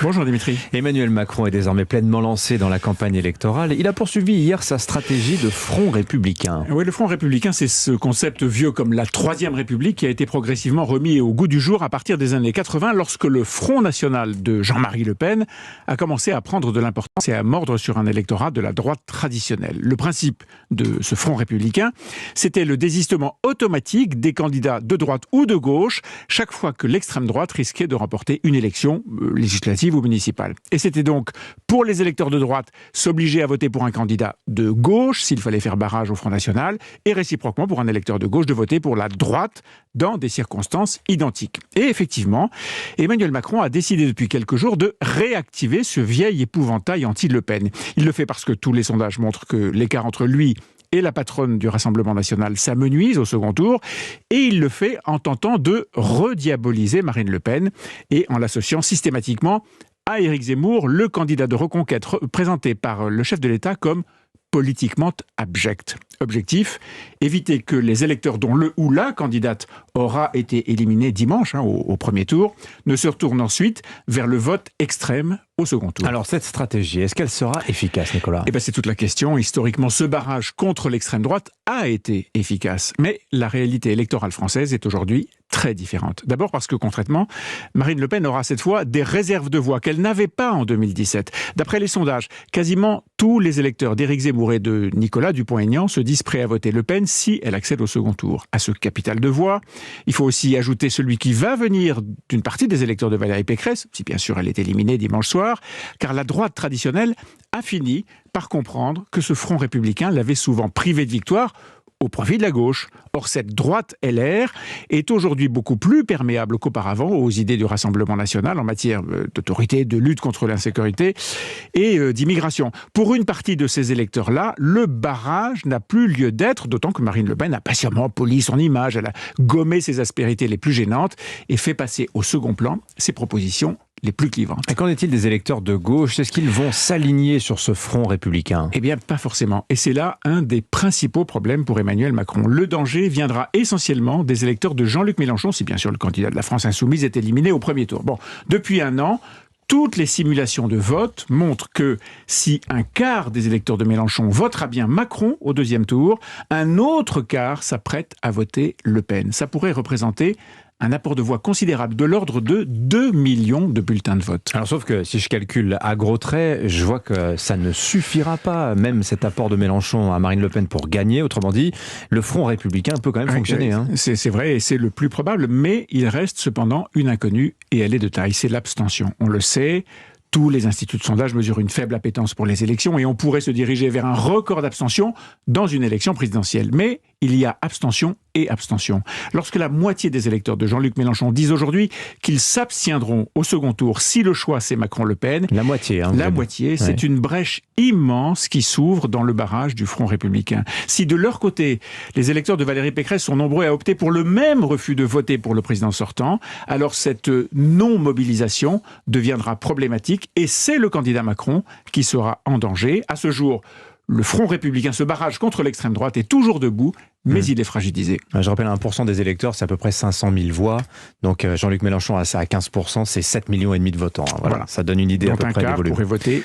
Bonjour Dimitri. Emmanuel Macron est désormais pleinement lancé dans la campagne électorale. Il a poursuivi hier sa stratégie de front républicain. Oui, le front républicain, c'est ce concept vieux comme la Troisième République qui a été progressivement remis au goût du jour à partir des années 80 lorsque le Front National de Jean-Marie Le Pen a commencé à prendre de l'importance et à mordre sur un électorat de la droite traditionnelle. Le principe de ce front républicain, c'était le désistement automatique des candidats de droite ou de gauche chaque fois que l'extrême droite risquait de remporter une élection législative ou municipale. Et c'était donc pour les électeurs de droite s'obliger à voter pour un candidat de gauche s'il fallait faire barrage au Front National et réciproquement pour un électeur de gauche de voter pour la droite dans des circonstances identiques. Et effectivement, Emmanuel Macron a décidé depuis quelques jours de réactiver ce vieil épouvantail anti-Le Pen. Il le fait parce que tous les sondages montrent que l'écart entre lui et la patronne du Rassemblement national s'amenuise au second tour, et il le fait en tentant de rediaboliser Marine Le Pen et en l'associant systématiquement à Éric Zemmour, le candidat de reconquête présenté par le chef de l'État comme politiquement abject. Objectif, éviter que les électeurs dont le ou la candidate aura été éliminé dimanche au premier tour ne se retournent ensuite vers le vote extrême au second tour. Alors cette stratégie, est-ce qu'elle sera efficace, Nicolas ? C'est toute la question. Historiquement, ce barrage contre l'extrême droite a été efficace. Mais la réalité électorale française est aujourd'hui très différente. D'abord parce que concrètement, Marine Le Pen aura cette fois des réserves de voix qu'elle n'avait pas en 2017. D'après les sondages, quasiment tous les électeurs d'Éric Zemmour et de Nicolas Dupont-Aignan se disent prêts à voter Le Pen si elle accède au second tour. À ce capital de voix, il faut aussi ajouter celui qui va venir d'une partie des électeurs de Valérie Pécresse, si bien sûr elle est éliminée dimanche soir, car la droite traditionnelle a fini par comprendre que ce front républicain l'avait souvent privé de victoire au profit de la gauche. Or, cette droite LR est aujourd'hui beaucoup plus perméable qu'auparavant aux idées du Rassemblement national en matière d'autorité, de lutte contre l'insécurité et d'immigration. Pour une partie de ces électeurs-là, le barrage n'a plus lieu d'être, d'autant que Marine Le Pen a patiemment poli son image, elle a gommé ses aspérités les plus gênantes et fait passer au second plan ses propositions les plus clivantes. Et qu'en est-il des électeurs de gauche ? Est-ce qu'ils vont s'aligner sur ce front républicain ? Pas forcément. Et c'est là un des principaux problèmes pour Emmanuel Macron. Le danger viendra essentiellement des électeurs de Jean-Luc Mélenchon, si bien sûr le candidat de la France Insoumise est éliminé au premier tour. Depuis un an, toutes les simulations de vote montrent que si un quart des électeurs de Mélenchon votera bien Macron au deuxième tour, un autre quart s'apprête à voter Le Pen. Ça pourrait représenter un apport de voix considérable de l'ordre de 2 millions de bulletins de vote. Alors sauf que si je calcule à gros traits, je vois que ça ne suffira pas, même cet apport de Mélenchon à Marine Le Pen pour gagner. Autrement dit, le front républicain peut quand même fonctionner. C'est vrai et c'est le plus probable, mais il reste cependant une inconnue et elle est de taille, c'est l'abstention. On le sait, tous les instituts de sondage mesurent une faible appétence pour les élections et on pourrait se diriger vers un record d'abstention dans une élection présidentielle. Mais il y a abstention et abstention. Lorsque la moitié des électeurs de Jean-Luc Mélenchon disent aujourd'hui qu'ils s'abstiendront au second tour si le choix c'est Macron-Le Pen, la moitié, c'est une brèche immense qui s'ouvre dans le barrage du Front républicain. Si de leur côté, les électeurs de Valérie Pécresse sont nombreux à opter pour le même refus de voter pour le président sortant, alors cette non-mobilisation deviendra problématique et c'est le candidat Macron qui sera en danger. À ce jour, le Front républicain, ce barrage contre l'extrême droite, est toujours debout, mais il est fragilisé. Je rappelle, 1% des électeurs, c'est à peu près 500 000 voix. Donc Jean-Luc Mélenchon a ça à 15%, c'est 7,5 millions de votants. Voilà. Ça donne une idée dont à peu près du volume. Pourrait voter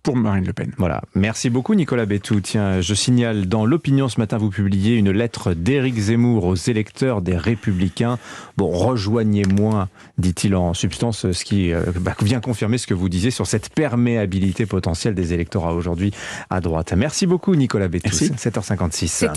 pour Marine Le Pen. Voilà. Merci beaucoup Nicolas Béthou. Tiens, je signale, dans l'Opinion ce matin, vous publiez une lettre d'Éric Zemmour aux électeurs des Républicains. Rejoignez-moi, dit-il en substance, ce qui vient confirmer ce que vous disiez sur cette perméabilité potentielle des électorats aujourd'hui à droite. Merci beaucoup Nicolas Béthou. 7h56.